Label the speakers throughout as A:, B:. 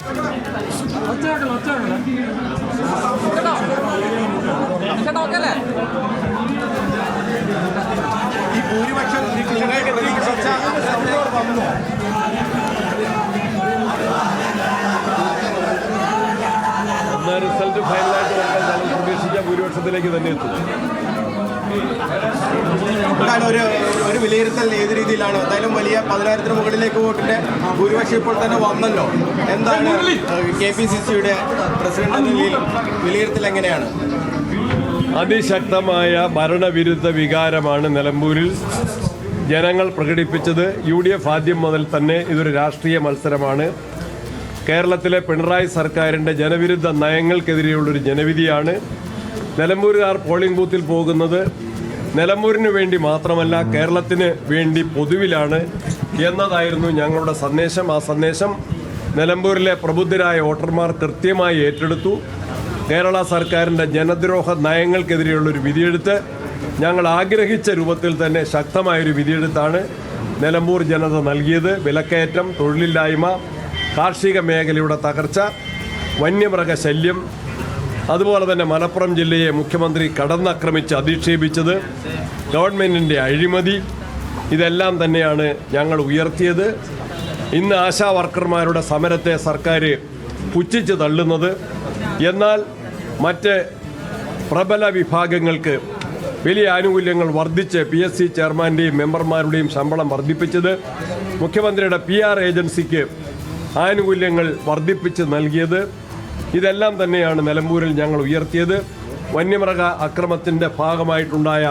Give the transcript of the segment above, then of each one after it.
A: ഈ ഭൂരിപക്ഷം
B: റിസൾട്ട് ഫൈനലായിട്ട് വന്നാൽ ഞങ്ങൾ പ്രതീക്ഷിച്ച ഭൂരിപക്ഷത്തിലേക്ക് തന്നെ എത്തും.
A: ഒരു വിലയിരുത്തൽ ഏത് രീതിയിലാണ്? എന്തായാലും വലിയ 10,000-ന് മുകളിലേക്ക് വോട്ടിന്റെ ഭൂരിപക്ഷം ഇപ്പോൾ തന്നെ വന്നല്ലോ. എന്താണ് KPCCയുടെ പ്രസിഡന്റ് എന്ന നിലയിൽ വിലയിരുത്തൽ എങ്ങനെയാണ്?
B: അതിശക്തമായ ഭരണവിരുദ്ധ വികാരമാണ് നിലമ്പൂരിൽ ജനങ്ങൾ പ്രകടിപ്പിച്ചത്. UDF ആദ്യം മുതൽ തന്നെ ഇതൊരു രാഷ്ട്രീയ മത്സരമാണ്. കേരളത്തിലെ പിണറായി സർക്കാരിൻ്റെ ജനവിരുദ്ധ നയങ്ങൾക്കെതിരെയുള്ളൊരു ജനവിധിയാണ്. നിലമ്പൂരുകാർ പോളിംഗ് ബൂത്തിൽ പോകുന്നത് നിലമ്പൂരിന് വേണ്ടി മാത്രമല്ല, കേരളത്തിന് വേണ്ടി പൊതുവിലാണ് എന്നതായിരുന്നു ഞങ്ങളുടെ സന്ദേശം. ആ സന്ദേശം നിലമ്പൂരിലെ പ്രബുദ്ധരായ വോട്ടർമാർ കൃത്യമായി ഏറ്റെടുത്തു. കേരള സർക്കാരിൻ്റെ ജനദ്രോഹ നയങ്ങൾക്കെതിരെയുള്ളൊരു വിധിയെഴുത്ത് ഞങ്ങൾ ആഗ്രഹിച്ച രൂപത്തിൽ തന്നെ ശക്തമായൊരു വിധിയെഴുത്താണ് നിലമ്പൂർ ജനത നൽകിയത്. വിലക്കയറ്റം, തൊഴിലില്ലായ്മ, കാർഷിക മേഖലയുടെ തകർച്ച, വന്യമൃഗശല്യം, അതുപോലെ തന്നെ മലപ്പുറം ജില്ലയെ മുഖ്യമന്ത്രി കടന്നാക്രമിച്ച് അധിക്ഷേപിച്ചത്, ഗവൺമെൻറ്റിൻ്റെ അഴിമതി, ഇതെല്ലാം തന്നെയാണ് ഞങ്ങൾ ഉയർത്തിയത്. ഇന്ന് ആശാ വർക്കർമാരുടെ സമരത്തെ സർക്കാർ പുച്ഛിച്ച് തള്ളുന്നത്, എന്നാൽ മറ്റ് പ്രബല വിഭാഗങ്ങൾക്ക് വലിയ ആനുകൂല്യങ്ങൾ വർദ്ധിച്ച് PSC ചെയർമാൻ്റെയും മെമ്പർമാരുടെയും ശമ്പളം വർദ്ധിപ്പിച്ചത്, മുഖ്യമന്ത്രിയുടെ PR ഏജൻസിക്ക് ആനുകൂല്യങ്ങൾ വർദ്ധിപ്പിച്ച് നൽകിയത്, ഇതെല്ലാം തന്നെയാണ് നിലമ്പൂരിൽ ഞങ്ങൾ ഉയർത്തിയത്. വന്യമൃഗ അക്രമത്തിൻ്റെ ഭാഗമായിട്ടുണ്ടായ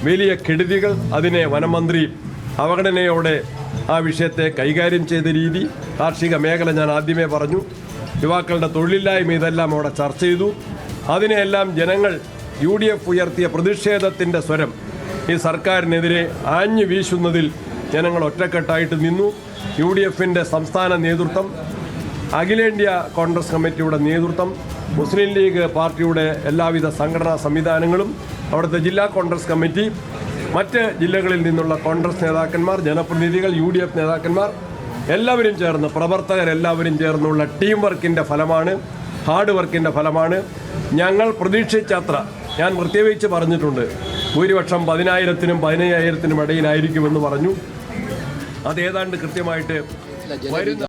B: വലിയ കെടുതികൾ, അതിനെ വനമന്ത്രി അവഗണനയോടെ ആ വിഷയത്തെ കൈകാര്യം ചെയ്ത രീതി, കാർഷിക മേഖല ഞാൻ ആദ്യമേ പറഞ്ഞു, യുവാക്കളുടെ തൊഴിലില്ലായ്മ, ഇതെല്ലാം അവിടെ ചർച്ച ചെയ്തു. അതിനെല്ലാം ജനങ്ങൾ UDF ഉയർത്തിയ പ്രതിഷേധത്തിൻ്റെ സ്വരം ഈ സർക്കാരിനെതിരെ ആഞ്ഞു വീശുന്നതിൽ ജനങ്ങൾ ഒറ്റക്കെട്ടായിട്ട് നിന്നു. UDFൻ്റെ സംസ്ഥാന നേതൃത്വം, അഖിലേന്ത്യാ കോൺഗ്രസ് കമ്മിറ്റിയുടെ നേതൃത്വം, മുസ്ലിം ലീഗ് പാർട്ടിയുടെ എല്ലാവിധ സംഘടനാ സംവിധാനങ്ങളും, അവിടുത്തെ ജില്ലാ കോൺഗ്രസ് കമ്മിറ്റി, മറ്റ് ജില്ലകളിൽ നിന്നുള്ള കോൺഗ്രസ് നേതാക്കന്മാർ, ജനപ്രതിനിധികൾ, UDF നേതാക്കന്മാർ എല്ലാവരും ചേർന്ന്, പ്രവർത്തകരെല്ലാവരും ചേർന്നുള്ള ടീം വർക്കിൻ്റെ ഫലമാണ്, ഹാർഡ് വർക്കിൻ്റെ ഫലമാണ്. ഞങ്ങൾ പ്രതീക്ഷിച്ചത്ര, ഞാൻ പ്രത്യേകിച്ച് പറഞ്ഞിട്ടുണ്ട്, ഭൂരിപക്ഷം 10,000-നും 15,000-നും ഇടയിലായിരിക്കുമെന്ന് പറഞ്ഞു. അതേതാണ്ട് കൃത്യമായിട്ട് വരുന്ന